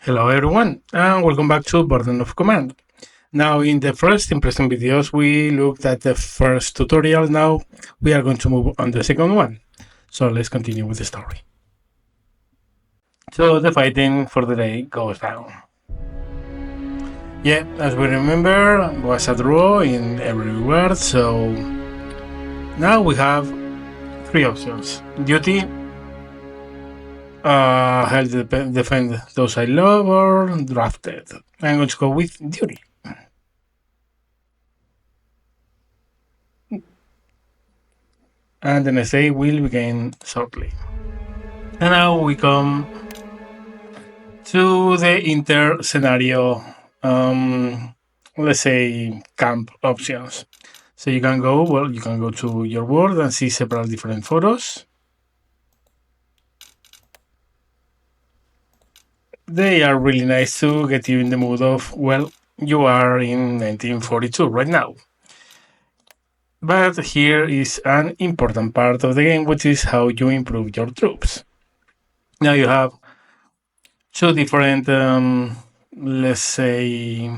Hello everyone, and welcome back to Burden of Command. Now, in the first impressive videos, we looked at the first tutorial. Now, we are going to move on the second one. So let's continue with the story. So the fighting for the day goes down. Yeah, as we remember, was a draw in every reward, so now we have three options. Duty, help defend those I love, or drafted. I'm going to go with duty. And the next day will begin shortly. And now we come to the inter scenario, let's say camp options. So you can go to your board and see several different photos. They are really nice to get you in the mood of, well, you are in 1942 right now. But here is an important part of the game, which is how you improve your troops. Now you have two different, let's say,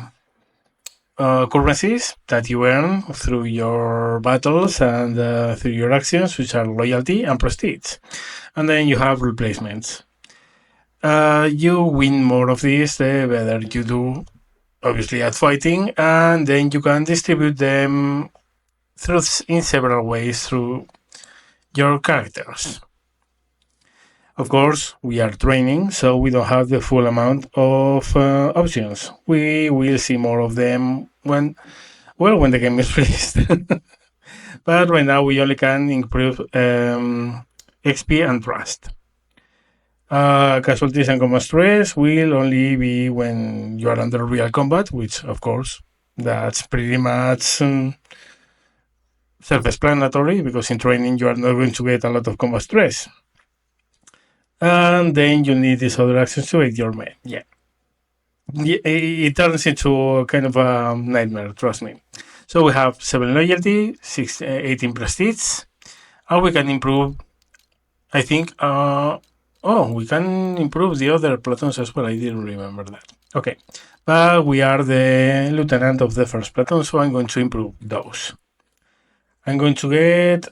currencies that you earn through your battles and through your actions, which are loyalty and prestige. And then you have replacements. You win more of these, the better you do, obviously, at fighting, and then you can distribute them in several ways through your characters. Of course, we are training, so we don't have the full amount of options. We will see more of them when the game is released. But right now, we only can improve XP and trust. Casualties and combat stress will only be when you are under real combat, which, of course, that's pretty much self-explanatory, because in training you are not going to get a lot of combat stress. And then you need these other actions to aid your men. Yeah. It turns into a kind of a nightmare, trust me. So we have 7 loyalty, 18 prestige, and we can improve, I think, we can improve the other platoons as well. I didn't remember that. Okay, but we are the lieutenant of the first platoon, so I'm going to improve those. I'm going to get,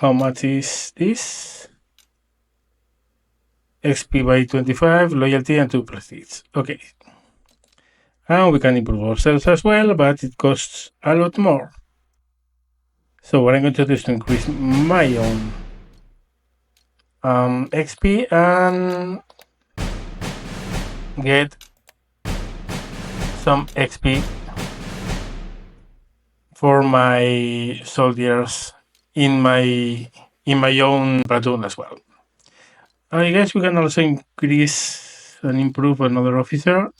how much is this? XP by 25, loyalty, and 2 prestige. Okay. And we can improve ourselves as well, but it costs a lot more. So what I'm going to do is to increase my own XP and get some XP for my soldiers in my own platoon as well. I guess we can also increase and improve another officer.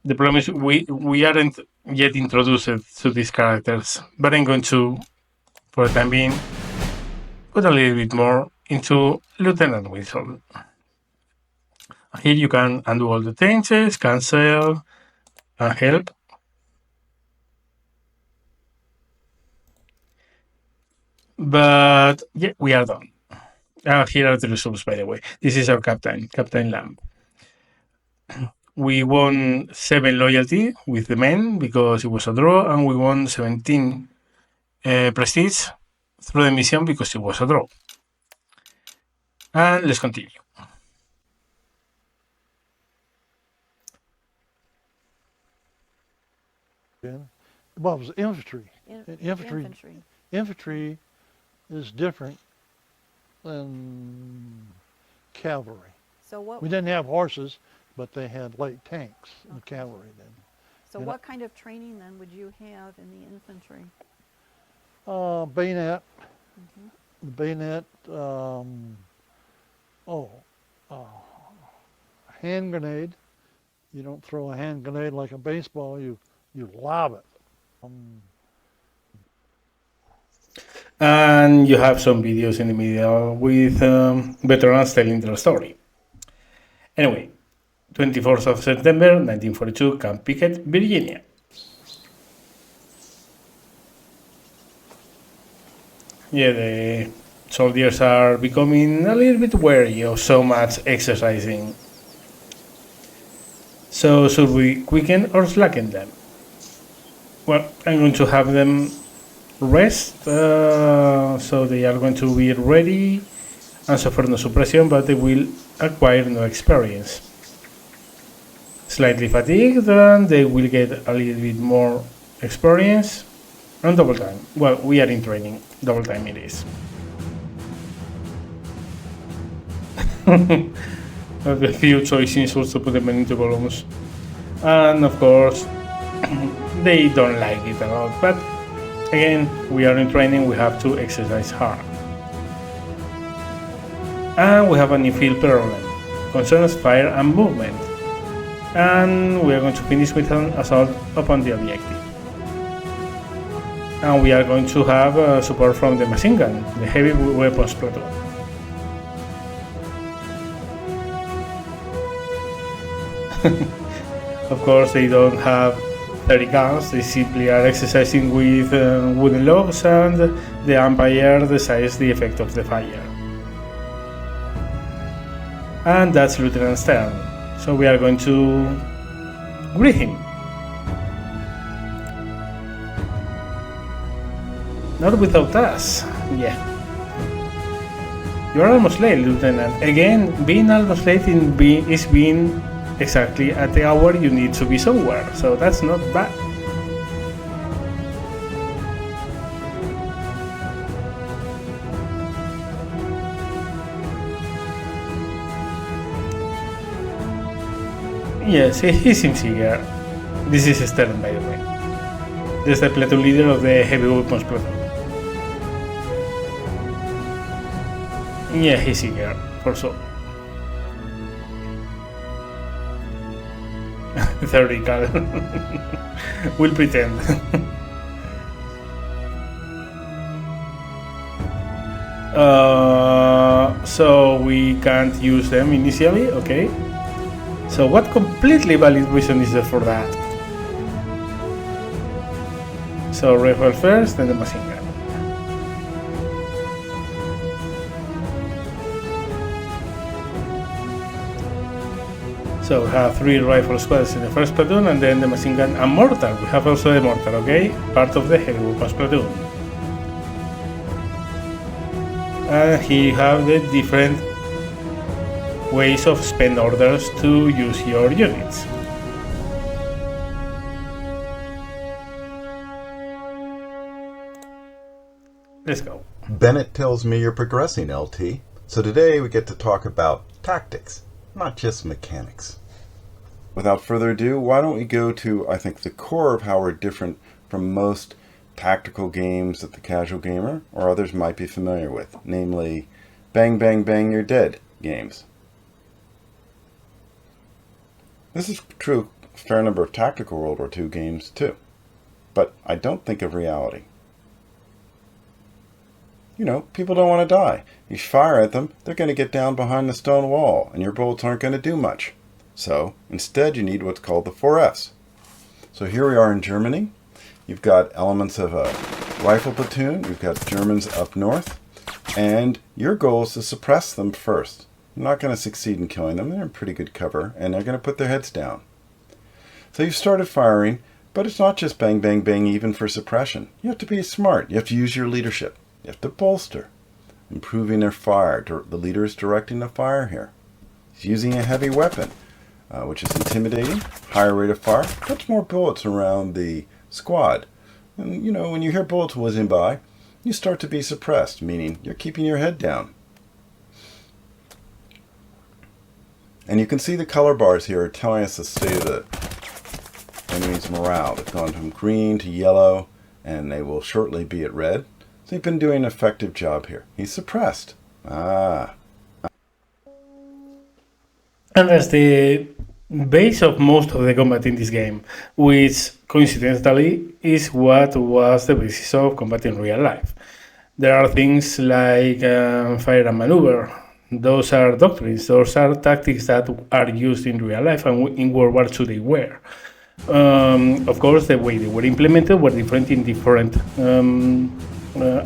The problem is we aren't yet introduced to these characters, but I'm going to, for the time being, put a little bit more into Lieutenant Wilson. Here you can undo all the changes, cancel, and help. But yeah, we are done. Here are the results, by the way. This is our captain, Captain Lamb. We won 7 loyalty with the men because it was a draw, and we won 17 prestige through the mission because it was a draw. And let's continue. Well, it was infantry. Infantry. Infantry is different than cavalry. So what? We didn't have horses, but they had light tanks in cavalry then. So you what kind of training then would you have in the infantry? Bayonet, Mm-hmm. the bayonet, hand grenade. You don't throw a hand grenade like a baseball, you lob it. And you have some videos in the middle with veterans telling their story. Anyway, 24th of September 1942, Camp Pickett, Virginia. Yeah, Soldiers are becoming a little bit wary of so much exercising. So should we quicken or slacken them? Well, I'm going to have them rest, so they are going to be ready and suffer no suppression, but they will acquire no experience. Slightly fatigued, and they will get a little bit more experience and double time. Well, we are in training, double time it is. A few choice insults to put them into columns. And of course, they don't like it a lot, but again, we are in training, we have to exercise hard. And we have a new field problem, concerns fire and movement. And we are going to finish with an assault upon the objective. And we are going to have support from the machine gun, the heavy weapons platoon. Of course, they don't have 30 guns, they simply are exercising with wooden logs, and the umpire decides the effect of the fire. And that's Lieutenant's turn. So we are going to greet him. Not without us, yeah. You're almost late, Lieutenant. Again, being almost late is being exactly at the hour you need to be somewhere, so that's not bad. Yes, he seems eager. This is Stern, by the way. This is the platoon leader of the heavy weapons platoon. Yeah, he's eager, for sure. Theoretical. We'll pretend. So we can't use them initially, okay? So what completely valid reason is there for that? So rifle first, then the machine gun. So we have 3 rifle squads in the first platoon, and then the machine gun and mortar. We have also the mortar, okay? Part of the heavy weapons platoon. And here you have the different ways of spend orders to use your units. Let's go. Bennett tells me you're progressing, LT. So today we get to talk about tactics, not just mechanics. Without further ado, why don't we go to, I think, the core of how we're different from most tactical games that the casual gamer or others might be familiar with, namely bang, bang, bang, you're dead games. This is true of a fair number of tactical World War II games too, but I don't think of reality. You know, people don't want to die. You fire at them, they're going to get down behind the stone wall, and your bullets aren't going to do much. So, instead you need what's called the 4Fs. So here we are in Germany. You've got elements of a rifle platoon, you've got Germans up north, and your goal is to suppress them first. You're not going to succeed in killing them, they're in pretty good cover, and they're going to put their heads down. So you've started firing, but it's not just bang, bang, bang even for suppression. You have to be smart, you have to use your leadership. You have to bolster, improving their fire. The leader is directing the fire here. He's using a heavy weapon, which is intimidating, higher rate of fire, puts more bullets around the squad. And you know, when you hear bullets whizzing by, you start to be suppressed, meaning you're keeping your head down. And you can see the color bars here are telling us the state of the enemy's morale. They've gone from green to yellow, and they will shortly be at red. So he's been doing an effective job here. He's suppressed. And that's the base of most of the combat in this game, which coincidentally is what was the basis of combat in real life. There are things like fire and maneuver. Those are doctrines, those are tactics that are used in real life, and in World War II they were. Of course, the way they were implemented were different in different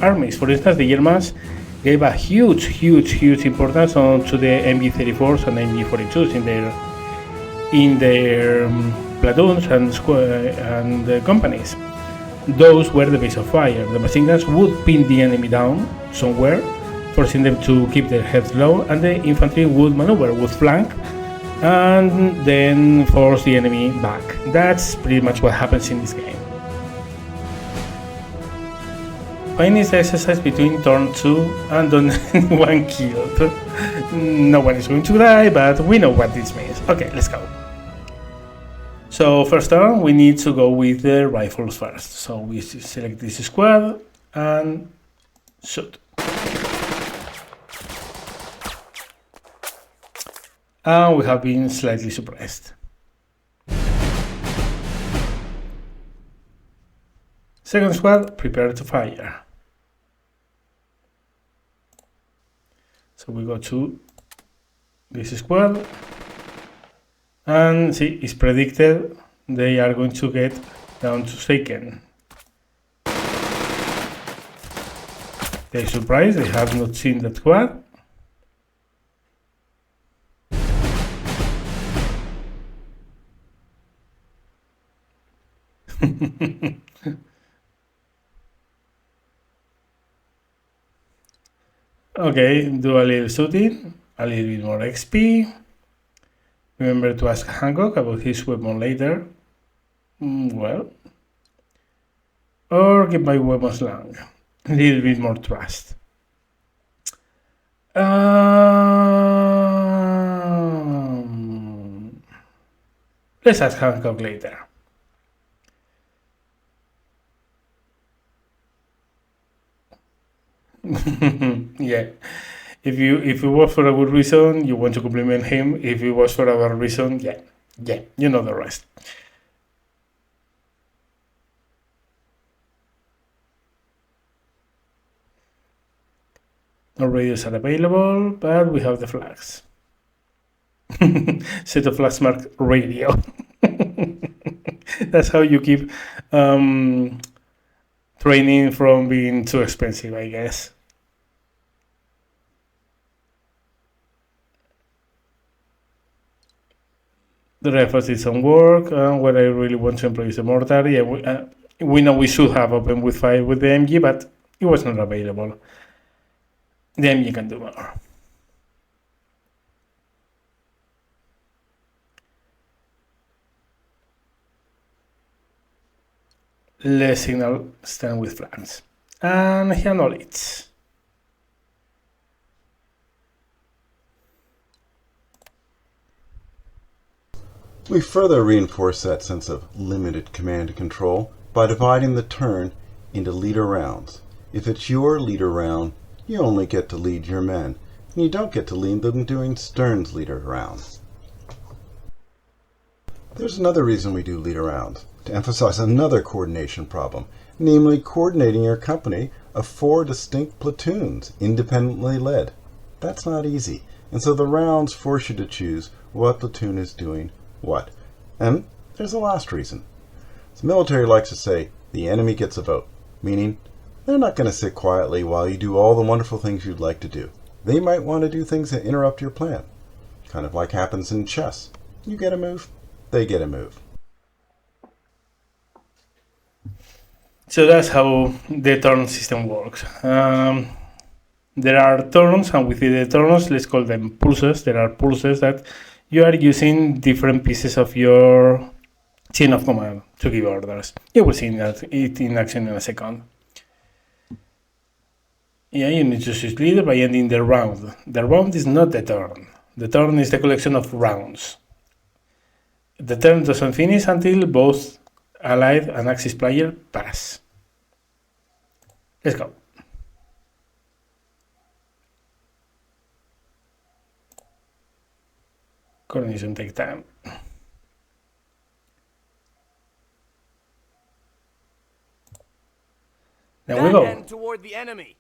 armies. For instance, the Germans gave a huge importance to the MG34s and MG42s in their platoons and companies. Those were the base of fire. The machine guns would pin the enemy down somewhere, forcing them to keep their heads low, and the infantry would maneuver, would flank, and then force the enemy back. That's pretty much what happens in this game. Pain is the exercise between turn 2 and don't anyone killed. No one is going to die, but we know what this means. Okay, let's go. So first turn, we need to go with the rifles first. So we select this squad and shoot. And we have been slightly suppressed. Second squad, prepare to fire. So we go to this squad, and see, it's predicted they are going to get down to taken. They're surprised, they have not seen that squad. Okay, do a little shooting, a little bit more XP. Remember to ask Hancock about his weapon later. Well, or get my weapons long. A little bit more trust. Let's ask Hancock later. Yeah, if it was for a good reason, you want to compliment him. If it was for a bad reason, yeah, you know the rest. No radios are available, but we have the flags. Set of flags marked radio. That's how you keep training from being too expensive, I guess. The rifles did some work, and what I really want to employ is the mortar. Yeah, we know we should have opened with fire with the MG, but it was not available. The MG can do more. Let's signal stand with flags. And handle it. We further reinforce that sense of limited command and control by dividing the turn into leader rounds. If it's your leader round, you only get to lead your men, and you don't get to lead them doing Stern's leader rounds. There's another reason we do leader rounds, to emphasize another coordination problem, namely coordinating your company of 4 distinct platoons, independently led. That's not easy, and so the rounds force you to choose what platoon is doing what. And there's a last reason. The military likes to say, the enemy gets a vote, meaning they're not going to sit quietly while you do all the wonderful things you'd like to do. They might want to do things that interrupt your plan. Kind of like happens in chess. You get a move, they get a move. So that's how the turn system works. There are turns, and within the turns, let's call them pulses. There are pulses that you are using different pieces of your chain of command to give orders. You will see it in action in a second. Yeah, you need to choose leader by ending the round. The round is not the turn. The turn is the collection of rounds. The turn doesn't finish until both allied and Axis player pass. Let's go. Coordination take time. There we go. Toward the enemy.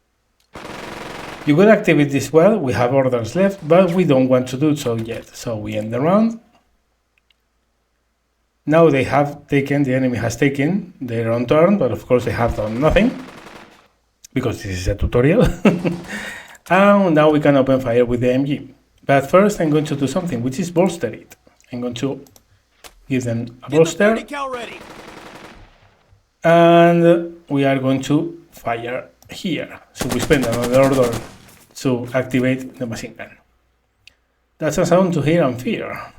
You could activate this well. We have orders left, but we don't want to do so yet. So we end the round. Now they have taken, the enemy has taken their own turn, but of course they have done nothing because this is a tutorial. And now we can open fire with the MG. But first I'm going to do something, which is bolster it. I'm going to give them a bolster. And we are going to fire here. So we spend another order to activate the machine gun. That's a sound to hear and fear.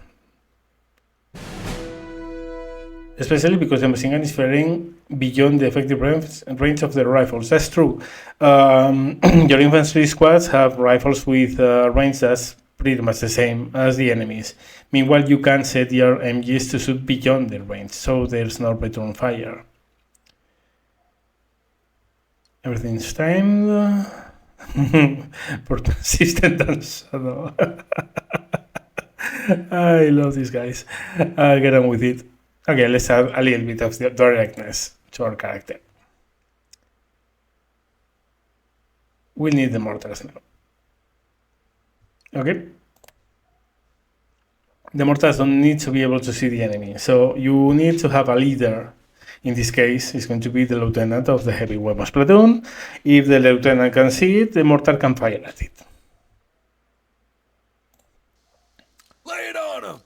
Especially because the machine gun is firing beyond the effective range of the rifles. That's true. Your infantry squads have rifles with range that's pretty much the same as the enemies. Meanwhile, you can set your MGs to shoot beyond their range, so there's no return fire. Everything's timed. For consistent and shadow. I love these guys. I'll get on with it. Okay, let's add a little bit of the directness to our character. We need the mortars now. Okay. The mortars don't need to be able to see the enemy, so you need to have a leader. In this case, it's going to be the lieutenant of the heavy weapons platoon. If the lieutenant can see it, the mortar can fire at it. Lay it on him!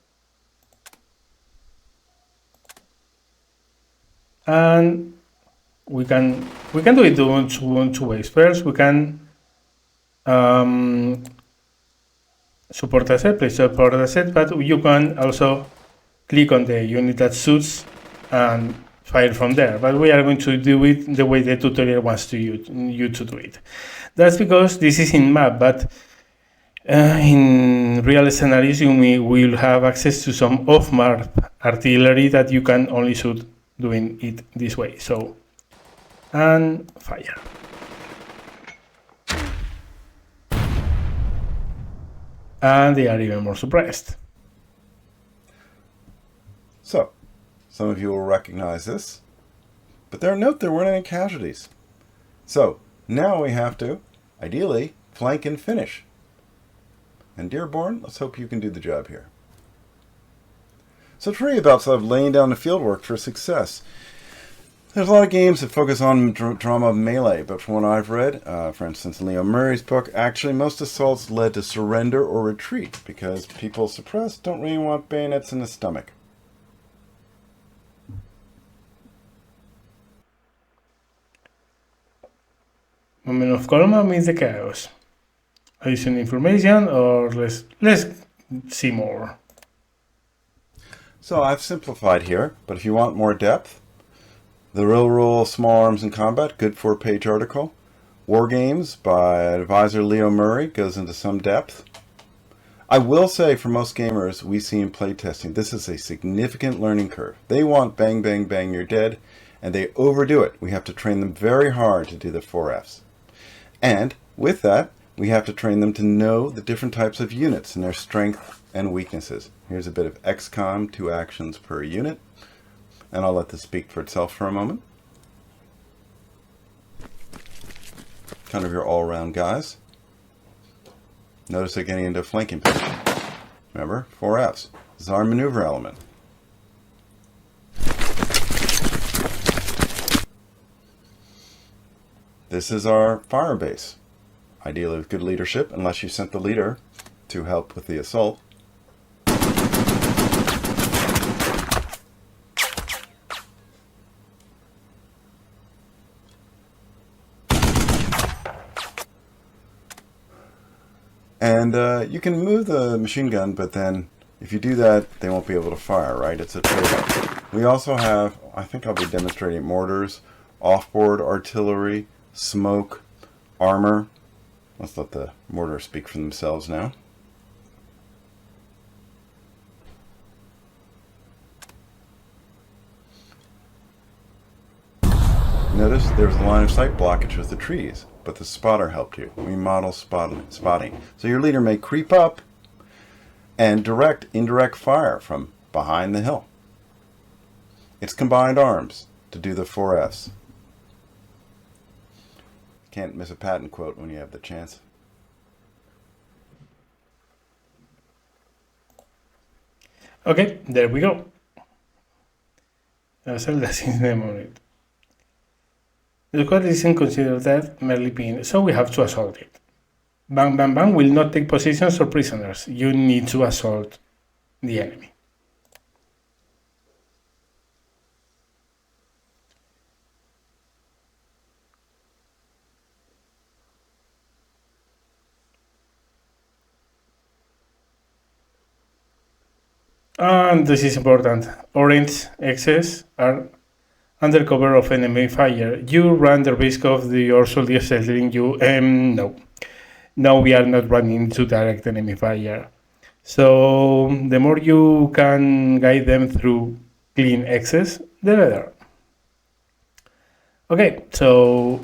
And we can do it two ways. First, we can support asset, place support asset, but you can also click on the unit that suits and fire from there. But we are going to do it the way the tutorial wants you to do it. That's because this is in map, but in real scenarios you will have access to some off-map artillery that you can only shoot doing it this way. So, and fire. And they are even more suppressed. So, some of you will recognize this, but note there weren't any casualties. So, now we have to, ideally, flank and finish. And Dearborn, let's hope you can do the job here. So tree about sort of laying down the field work for success. There's a lot of games that focus on drama melee, but from what I've read, for instance, in Leo Murray's book, actually most assaults led to surrender or retreat because people suppressed don't really want bayonets in the stomach. Moment of calm means the chaos. Additional information, or let's see more. So I've simplified here, but if you want more depth, The Real Rule of Small Arms in Combat, good 4-page article. War Games by advisor Leo Murray goes into some depth. I will say for most gamers we see in playtesting, this is a significant learning curve. They want bang, bang, bang, you're dead, and they overdo it. We have to train them very hard to do the 4Fs. And with that, we have to train them to know the different types of units and their strength and weaknesses. Here's a bit of XCOM, 2 actions per unit. And I'll let this speak for itself for a moment. Kind of your all-around guys. Notice they're getting into flanking position. Remember, 4Fs. This is our maneuver element. This is our fire base. Ideally with good leadership, unless you sent the leader to help with the assault. And you can move the machine gun, but then if you do that, they won't be able to fire, right? It's a trade-off. We also have, I think I'll be demonstrating mortars, off-board artillery, smoke, armor. Let's let the mortars speak for themselves now. Notice there's a line of sight blockage with the trees, but the spotter helped you. We model spotting. So your leader may creep up and direct indirect fire from behind the hill. It's combined arms to do the 4Fs. Can't miss a patent quote when you have the chance. Okay, there we go. That's in the moment. The squad isn't considered that merely being, so we have to assault it. Bang Bang Bang will not take positions or prisoners. You need to assault the enemy. And this is important. Orange X's are under cover of enemy fire. You run the risk of your soldiers telling you, no. No, we are not running into direct enemy fire. So the more you can guide them through clean X's, the better. Okay, so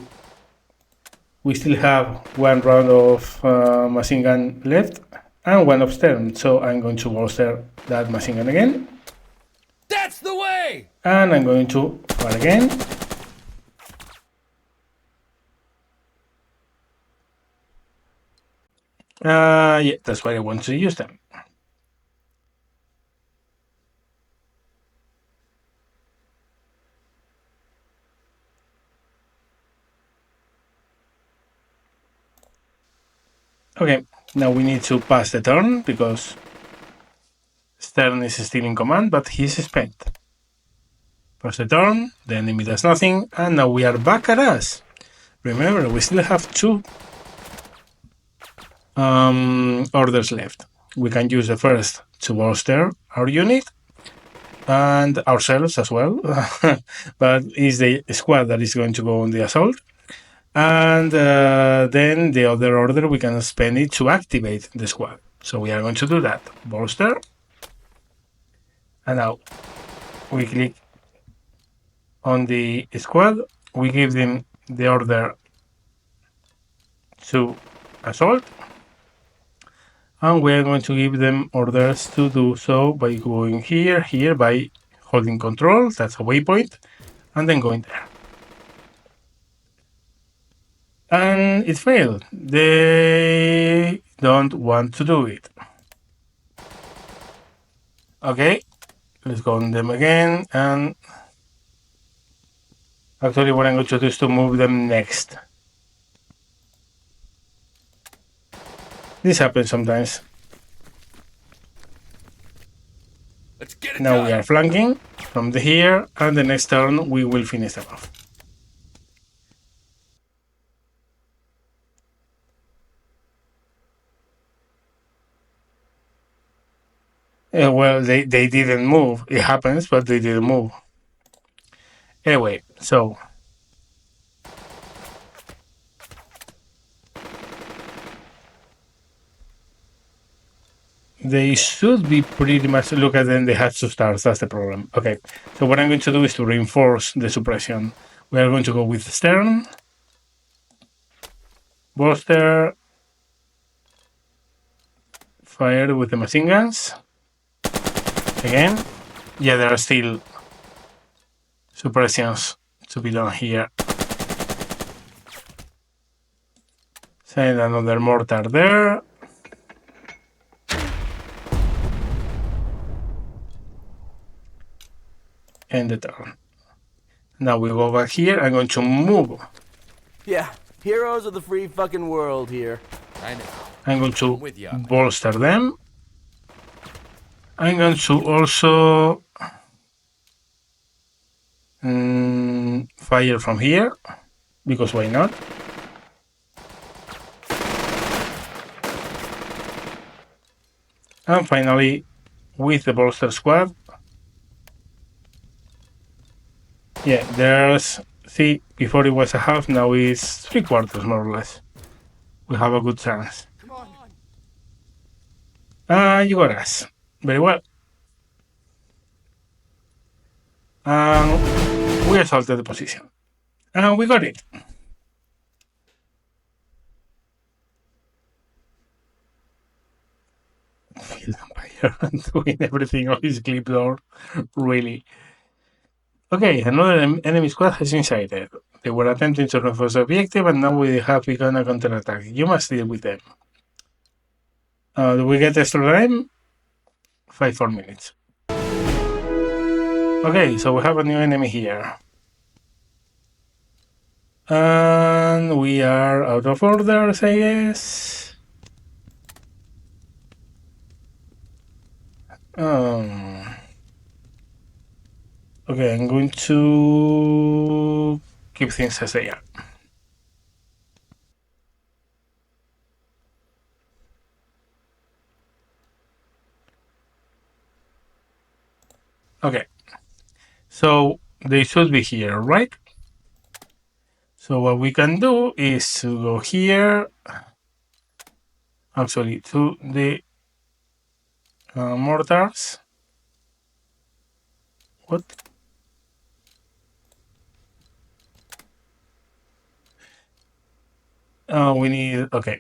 we still have one round of machine gun left and one of stern. So I'm going to bolster that machine gun again. That's the way! And I'm going to fire again. Yeah, that's why I want to use them. Okay, now we need to pass the turn because Stern is still in command, but he's spent. Pass the turn, the enemy does nothing, and now we are back at us. Remember, we still have 2 orders left. We can use the first to bolster our unit and ourselves as well, but it's the squad that is going to go on the assault. And then the other order, we can spend it to activate the squad. So we are going to do that. Bolster. And now we click on the squad. We give them the order to assault. And we are going to give them orders to do so by going here, by holding control. That's a waypoint. And then going there. And it failed. They don't want to do it. Okay, let's go on them again. And actually what I'm going to do is to move them next. This happens sometimes. Let's get it Now done. we are flanking from here, and the next turn we will finish them off. Well, they didn't move. It happens, but they didn't move. Anyway, so they should be pretty much. Look at them, they had 2 stars. That's the problem. Okay, so what I'm going to do is to reinforce the suppression. We are going to go with Stern, bolster, fire with the machine guns. Again, yeah, there are still suppressions to be done here. Send another mortar there. End the turn. Now we go back here. I'm going to move. Yeah, heroes of the free fucking world here. I know. I'm going to with ya. bolster them. I'm going to also fire from here, because why not? And finally, with the bolster squad, yeah, there's, see, before it was a half, now it's 3/4 more or less. We have a good chance. You got us. Very well. We assaulted the position. And we got it. Field Empire doing everything on his clipboard. Really. Okay, another enemy squad has been sighted. They were attempting to reinforce the objective, and now we have begun a counterattack. You must deal with them. Do we get extra time? 4 minutes. Okay, so we have a new enemy here. And we are out of orders, I guess. Okay, I'm going to keep things as they are. Okay, so they should be here, right? So what we can do is to go here, actually to the mortars. What? We need, okay.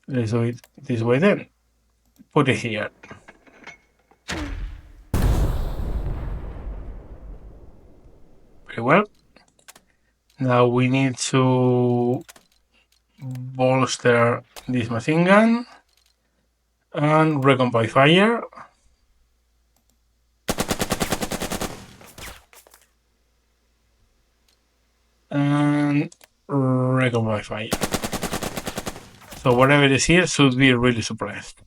Let's do it this way then. Put it here. Very well. Now we need to bolster this machine gun and recon by fire. And recon by fire. So whatever is here should be really suppressed.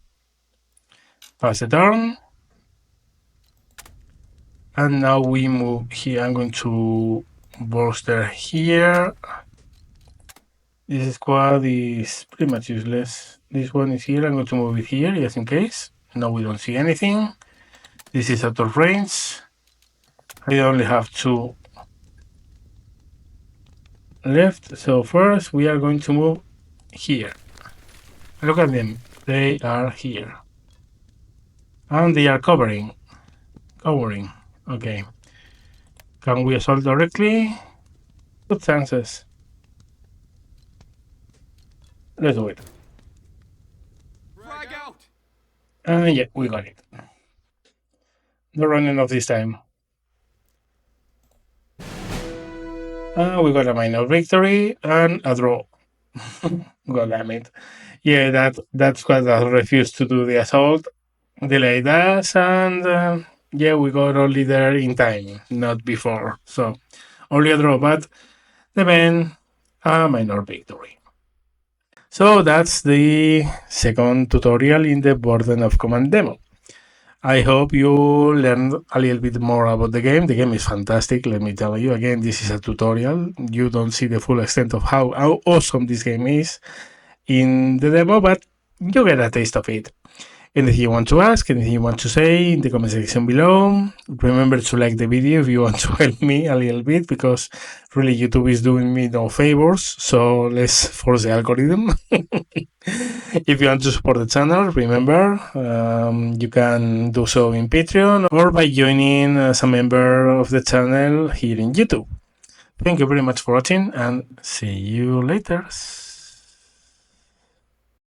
Pass the turn. And now we move here. I'm going to bolster here. This squad is pretty much useless. This one is here. I'm going to move it here just in case. Now we don't see anything. This is out of range. I only have 2 left. So first we are going to move here. Look at them. They are here. And they are covering. Okay. Can we assault directly? Good chances. Let's do it. Frag out! Yeah, we got it. No running off this time. We got a minor victory and a draw. God damn it. Yeah, that squad that refused to do the assault delayed us, and yeah, we got only there in time, not before. So only a draw, but then a minor victory. So that's the second tutorial in the Burden of Command demo. I hope you learned a little bit more about the game. The game is fantastic, let me tell you. Again, this is a tutorial. You don't see the full extent of how awesome this game is in the demo, but you get a taste of it. Anything you want to ask, anything you want to say in the comment section below. Remember to like the video if you want to help me a little bit, because really YouTube is doing me no favors, so let's force the algorithm. If you want to support the channel, remember you can do so in Patreon or by joining as a member of the channel here in YouTube. Thank you very much for watching and see you later.